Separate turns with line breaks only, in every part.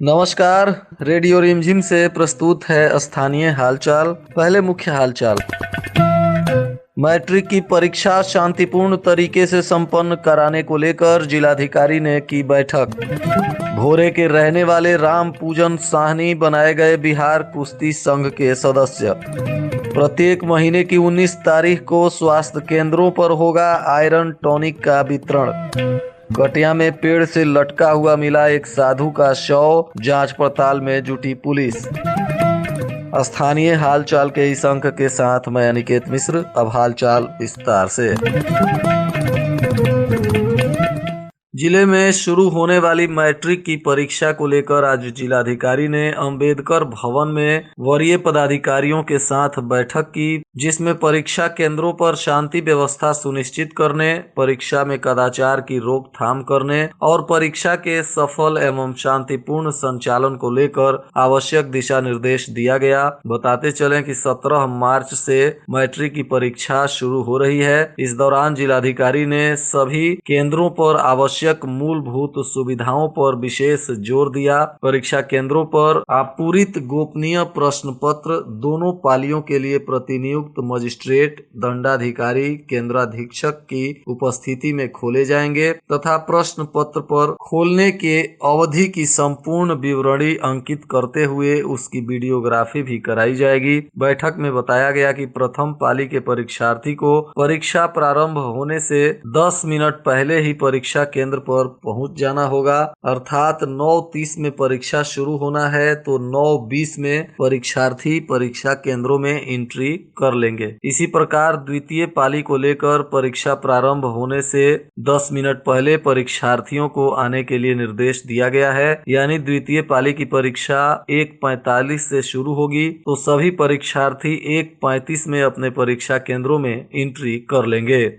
नमस्कार। रेडियो रिमझिम से प्रस्तुत है स्थानीय हालचाल। पहले मुख्य हालचाल। मैट्रिक की परीक्षा शांतिपूर्ण तरीके से संपन्न कराने को लेकर जिलाधिकारी ने की बैठक। भोरे के रहने वाले राम पूजन साहनी बनाए गए बिहार कुश्ती संघ के सदस्य। प्रत्येक महीने की 19 तारीख को स्वास्थ्य केंद्रों पर होगा आयरन टॉनिक का वितरण। कटिया में पेड़ से लटका हुआ मिला एक साधु का शव, जांच पड़ताल में जुटी पुलिस। स्थानीय हालचाल के इस अंक के साथ मैं अनिकेत मिश्र। अब हालचाल विस्तार से। जिले में शुरू होने वाली मैट्रिक की परीक्षा को लेकर आज जिलाधिकारी ने अंबेडकर भवन में वरीय पदाधिकारियों के साथ बैठक की, जिसमें परीक्षा केंद्रों पर शांति व्यवस्था सुनिश्चित करने, परीक्षा में कदाचार की रोकथाम करने और परीक्षा के सफल एवं शांतिपूर्ण संचालन को लेकर आवश्यक दिशा निर्देश दिया गया। बताते चलें कि 17 मार्च से मैट्रिक की परीक्षा शुरू हो रही है। इस दौरान जिलाधिकारी ने सभी केंद्रों पर आवश्यक मूलभूत सुविधाओं पर विशेष जोर दिया। परीक्षा केंद्रों पर आपूरित गोपनीय प्रश्न पत्र दोनों पालियों के लिए प्रतिनियुक्त मजिस्ट्रेट, दंडाधिकारी, केंद्राधीक्षक की उपस्थिति में खोले जाएंगे तथा प्रश्न पत्र पर खोलने के अवधि की संपूर्ण विवरणी अंकित करते हुए उसकी वीडियोग्राफी भी कराई जाएगी। बैठक में बताया गया कि प्रथम पाली के परीक्षार्थी को परीक्षा प्रारंभ होने से 10 मिनट पहले ही परीक्षा केंद्र पर पहुंच जाना होगा, अर्थात 9:30 में परीक्षा शुरू होना है तो 9:20 में परीक्षार्थी परीक्षा केंद्रों में एंट्री कर लेंगे। इसी प्रकार द्वितीय पाली को लेकर परीक्षा प्रारंभ होने से 10 मिनट पहले परीक्षार्थियों को आने के लिए निर्देश दिया गया है, यानी द्वितीय पाली की परीक्षा 1:45 से शुरू होगी तो सभी परीक्षार्थी 1:35 में अपने परीक्षा केंद्रों में एंट्री कर लेंगे।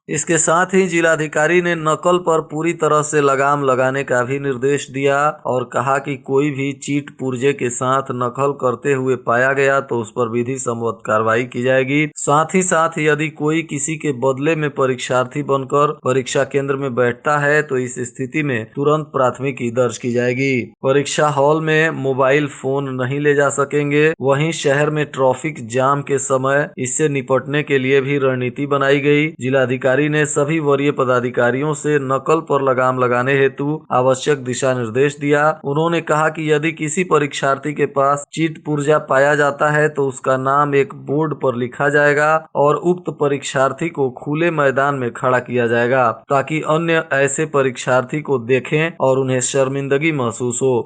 इसके साथ ही जिलाधिकारी ने नकल पर पूरी तरह से लगाम लगाने का भी निर्देश दिया और कहा कि कोई भी चीट पुर्जे के साथ नकल करते हुए पाया गया तो उस पर विधि सम्मत कार्रवाई की जाएगी। साथ ही यदि कोई किसी के बदले में परीक्षार्थी बनकर परीक्षा केंद्र में बैठता है तो इस स्थिति में तुरंत प्राथमिकी दर्ज की जाएगी। परीक्षा हॉल में मोबाइल फोन नहीं ले जा सकेंगे। वहीं शहर में ट्रैफिक जाम के समय इससे निपटने के लिए भी रणनीति बनाई गई। जिलाधिकारी ने सभी वरीय पदाधिकारियों से नकल पर लगाम लगाने हेतु आवश्यक दिशा निर्देश दिया। उन्होंने कहा कि यदि किसी परीक्षार्थी के पास चीट पुर्जा पाया जाता है तो उसका नाम एक बोर्ड पर लिखा जाएगा और उक्त परीक्षार्थी को खुले मैदान में खड़ा किया जाएगा ताकि अन्य ऐसे परीक्षार्थी को देखें और उन्हें शर्मिंदगी महसूस हो।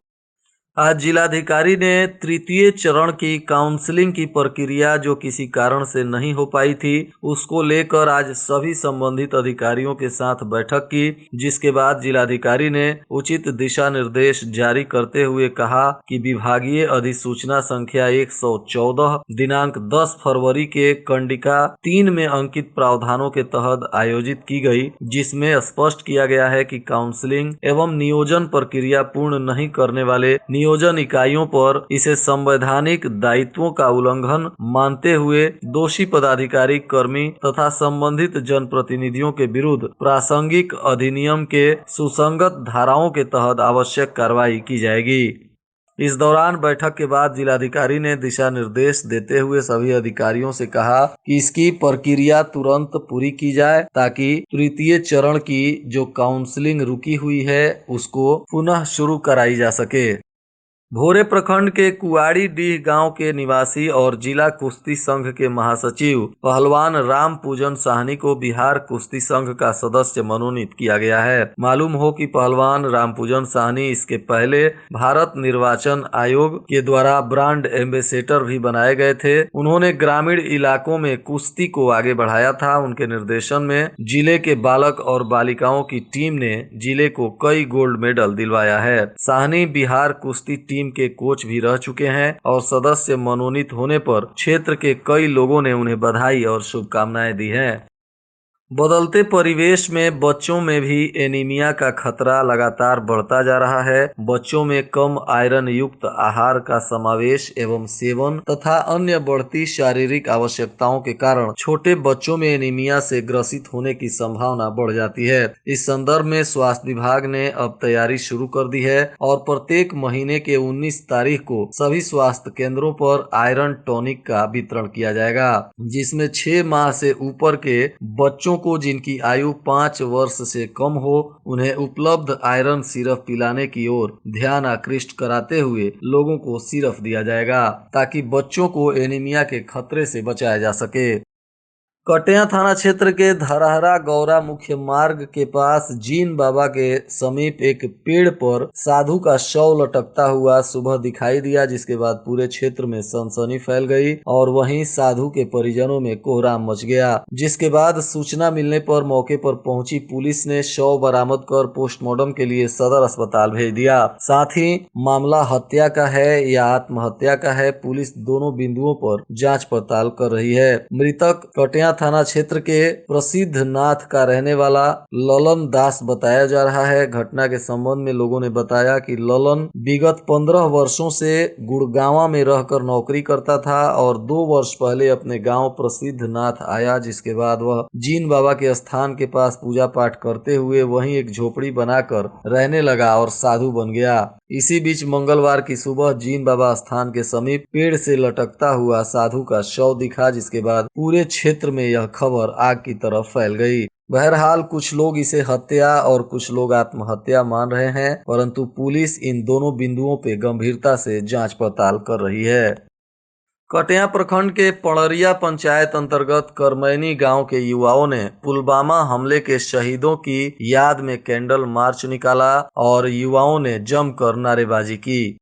आज जिलाधिकारी ने तृतीय चरण की काउंसलिंग की प्रक्रिया जो किसी कारण से नहीं हो पाई थी उसको लेकर आज सभी संबंधित अधिकारियों के साथ बैठक की, जिसके बाद जिलाधिकारी ने उचित दिशा निर्देश जारी करते हुए कहा कि विभागीय अधिसूचना संख्या 114 दिनांक 10 फरवरी के कंडिका 3 में अंकित प्रावधानों के तहत आयोजित की गई, जिसमें स्पष्ट किया गया है कि काउंसलिंग एवं नियोजन प्रक्रिया पूर्ण नहीं करने वाले नियोजन इकाइयों पर इसे संवैधानिक दायित्वों का उल्लंघन मानते हुए दोषी पदाधिकारी, कर्मी तथा संबंधित जनप्रतिनिधियों के विरुद्ध प्रासंगिक अधिनियम के सुसंगत धाराओं के तहत आवश्यक कार्रवाई की जाएगी। इस दौरान बैठक के बाद जिलाधिकारी ने दिशा निर्देश देते हुए सभी अधिकारियों से कहा कि इसकी प्रक्रिया तुरंत पूरी की जाए ताकि तृतीय चरण की जो काउंसलिंग रुकी हुई है उसको पुनः शुरू कराई जा सके। भोरे प्रखंड के कुआड़ीडीह गांव के निवासी और जिला कुश्ती संघ के महासचिव पहलवान राम पूजन साहनी को बिहार कुश्ती संघ का सदस्य मनोनीत किया गया है। मालूम हो कि पहलवान राम पूजन साहनी इसके पहले भारत निर्वाचन आयोग के द्वारा ब्रांड एम्बेसडर भी बनाए गए थे। उन्होंने ग्रामीण इलाकों में कुश्ती को आगे बढ़ाया था। उनके निर्देशन में जिले के बालक और बालिकाओं की टीम ने जिले को कई गोल्ड मेडल दिलवाया है। साहनी बिहार कुश्ती टीम के कोच भी रह चुके हैं और सदस्य मनोनीत होने पर क्षेत्र के कई लोगों ने उन्हें बधाई और शुभकामनाएं दी हैं। बदलते परिवेश में बच्चों में भी एनीमिया का खतरा लगातार बढ़ता जा रहा है। बच्चों में कम आयरन युक्त आहार का समावेश एवं सेवन तथा अन्य बढ़ती शारीरिक आवश्यकताओं के कारण छोटे बच्चों में एनीमिया से ग्रसित होने की संभावना बढ़ जाती है। इस संदर्भ में स्वास्थ्य विभाग ने अब तैयारी शुरू कर दी है और प्रत्येक महीने के 19 तारीख को सभी स्वास्थ्य केंद्रों पर आयरन टॉनिक का वितरण किया जाएगा, जिसमें 6 माह से ऊपर के बच्चों को जिनकी आयु 5 वर्ष से कम हो उन्हें उपलब्ध आयरन सिरप पिलाने की ओर ध्यान आकृष्ट कराते हुए लोगों को सिरप दिया जाएगा ताकि बच्चों को एनीमिया के खतरे से बचाया जा सके। कटिया थाना क्षेत्र के धरहरा गौरा मुख्य मार्ग के पास जीन बाबा के समीप एक पेड़ पर साधु का शव लटकता हुआ सुबह दिखाई दिया, जिसके बाद पूरे क्षेत्र में सनसनी फैल गई और वहीं साधु के परिजनों में कोहराम मच गया। जिसके बाद सूचना मिलने पर मौके पर पहुंची पुलिस ने शव बरामद कर पोस्टमार्टम के लिए सदर अस्पताल भेज दिया। साथ ही मामला हत्या का है या आत्महत्या का है, पुलिस दोनों बिंदुओं पर जाँच पड़ताल कर रही है। मृतक कटिया थाना क्षेत्र के प्रसिद्ध नाथ का रहने वाला ललन दास बताया जा रहा है। घटना के संबंध में लोगों ने बताया कि ललन विगत 15 वर्षों से गुड़गांव में रहकर नौकरी करता था और 2 वर्ष पहले अपने गांव प्रसिद्ध नाथ आया, जिसके बाद वह जीन बाबा के स्थान के पास पूजा पाठ करते हुए वहीं एक झोपड़ी बनाकर रहने लगा और साधु बन गया। इसी बीच मंगलवार की सुबह जीन बाबा स्थान के समीप पेड़ से लटकता हुआ साधु का शव दिखा, जिसके बाद पूरे क्षेत्र में यह खबर आग की तरफ फैल गई। बहरहाल कुछ लोग इसे हत्या और कुछ लोग आत्महत्या मान रहे हैं, परंतु पुलिस इन दोनों बिंदुओं पे गंभीरता से जांच पड़ताल कर रही है। कटिया प्रखंड के पड़रिया पंचायत अंतर्गत करमैनी गांव के युवाओं ने पुलवामा हमले के शहीदों की याद में कैंडल मार्च निकाला और युवाओं ने जमकर नारेबाजी की।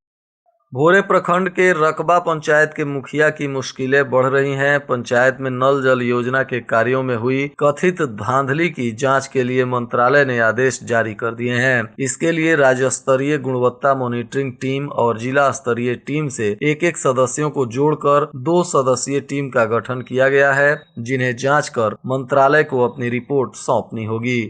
भोरे प्रखंड के रकबा पंचायत के मुखिया की मुश्किलें बढ़ रही हैं। पंचायत में नल जल योजना के कार्यों में हुई कथित धांधली की जांच के लिए मंत्रालय ने आदेश जारी कर दिए हैं। इसके लिए राज्य स्तरीय गुणवत्ता मॉनिटरिंग टीम और जिला स्तरीय टीम से एक सदस्यों को जोड़कर 2 सदस्यीय टीम का गठन किया गया है, जिन्हें जाँच कर मंत्रालय को अपनी रिपोर्ट सौंपनी होगी।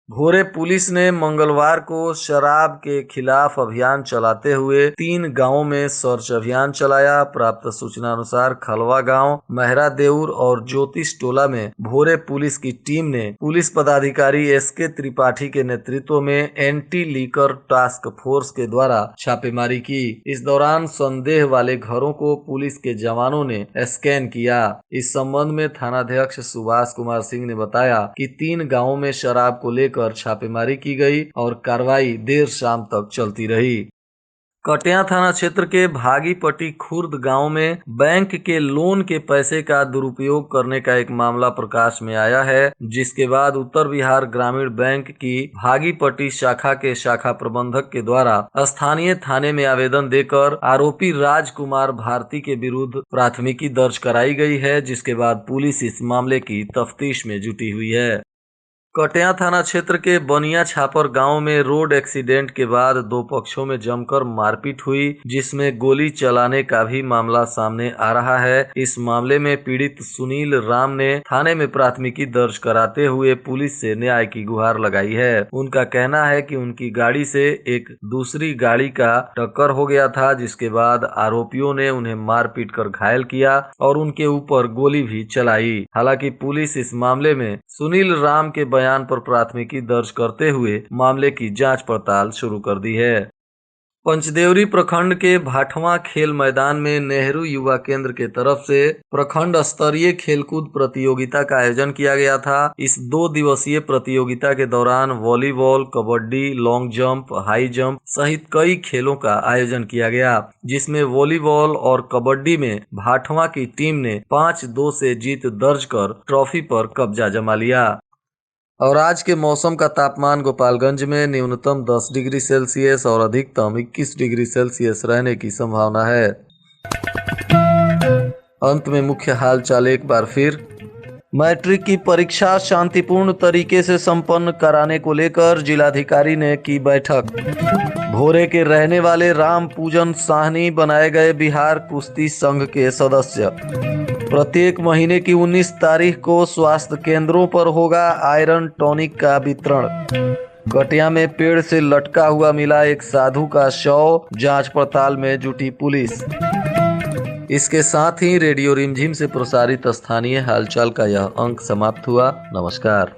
भोरे पुलिस ने मंगलवार को शराब के खिलाफ अभियान चलाते हुए 3 गांवों में सर्च अभियान चलाया। प्राप्त सूचना अनुसार खलवा गांव, महरा देउर और ज्योतिष टोला में भोरे पुलिस की टीम ने पुलिस पदाधिकारी SK त्रिपाठी के नेतृत्व में एंटी लीकर टास्क फोर्स के द्वारा छापेमारी की। इस दौरान संदेह वाले घरों को पुलिस के जवानों ने स्कैन किया। इस संबंध में थानाध्यक्ष सुभाष कुमार सिंह ने बताया कि 3 गांवों में शराब को लेकर छापेमारी की गई और कार्रवाई देर शाम तक चलती रही। कटिया थाना क्षेत्र के भागीपट्टी खुर्द गांव में बैंक के लोन के पैसे का दुरुपयोग करने का एक मामला प्रकाश में आया है, जिसके बाद उत्तर बिहार ग्रामीण बैंक की भागीपट्टी शाखा के शाखा प्रबंधक के द्वारा स्थानीय थाने में आवेदन देकर आरोपी राजकुमार भारती के विरुद्ध प्राथमिकी दर्ज कराई गई है, जिसके बाद पुलिस इस मामले की तफ्तीश में जुटी हुई है। कटिया थाना क्षेत्र के बनिया छापर गांव में रोड एक्सीडेंट के बाद 2 पक्षों में जमकर मारपीट हुई, जिसमें गोली चलाने का भी मामला सामने आ रहा है। इस मामले में पीड़ित सुनील राम ने थाने में प्राथमिकी दर्ज कराते हुए पुलिस से न्याय की गुहार लगाई है। उनका कहना है कि उनकी गाड़ी से एक दूसरी गाड़ी का टक्कर हो गया था, जिसके बाद आरोपियों ने उन्हें मारपीट कर घायल किया और उनके ऊपर गोली भी चलाई। हालांकि पुलिस इस मामले में सुनील राम के बयान पर प्राथमिकी दर्ज करते हुए मामले की जांच पड़ताल शुरू कर दी है। पंचदेवरी प्रखंड के भाटवा खेल मैदान में नेहरू युवा केंद्र के तरफ से प्रखंड स्तरीय खेलकूद प्रतियोगिता का आयोजन किया गया था। इस 2 दिवसीय प्रतियोगिता के दौरान volleyball, kabaddi, long jump, high jump सहित कई खेलों का आयोजन किया गया, जिसमें वॉलीबॉल और कबड्डी में भाटवा की टीम ने 5-2 से जीत दर्ज कर ट्रॉफी पर कब्जा जमा लिया। और आज के मौसम का तापमान गोपालगंज में न्यूनतम 10 डिग्री सेल्सियस और अधिकतम 21 डिग्री सेल्सियस रहने की संभावना है। अंत में मुख्य हालचाल एक बार फिर। मैट्रिक की परीक्षा शांतिपूर्ण तरीके से संपन्न कराने को लेकर जिलाधिकारी ने की बैठक। भोरे के रहने वाले राम पूजन साहनी बनाए गए बिहार कुश्ती संघ के सदस्य। प्रत्येक महीने की 19 तारीख को स्वास्थ्य केंद्रों पर होगा आयरन टॉनिक का वितरण। कटिया में पेड़ से लटका हुआ मिला एक साधु का शव, जांच पड़ताल में जुटी पुलिस। इसके साथ ही रेडियो रिमझिम से प्रसारित स्थानीय हालचाल का यह अंक समाप्त हुआ। नमस्कार।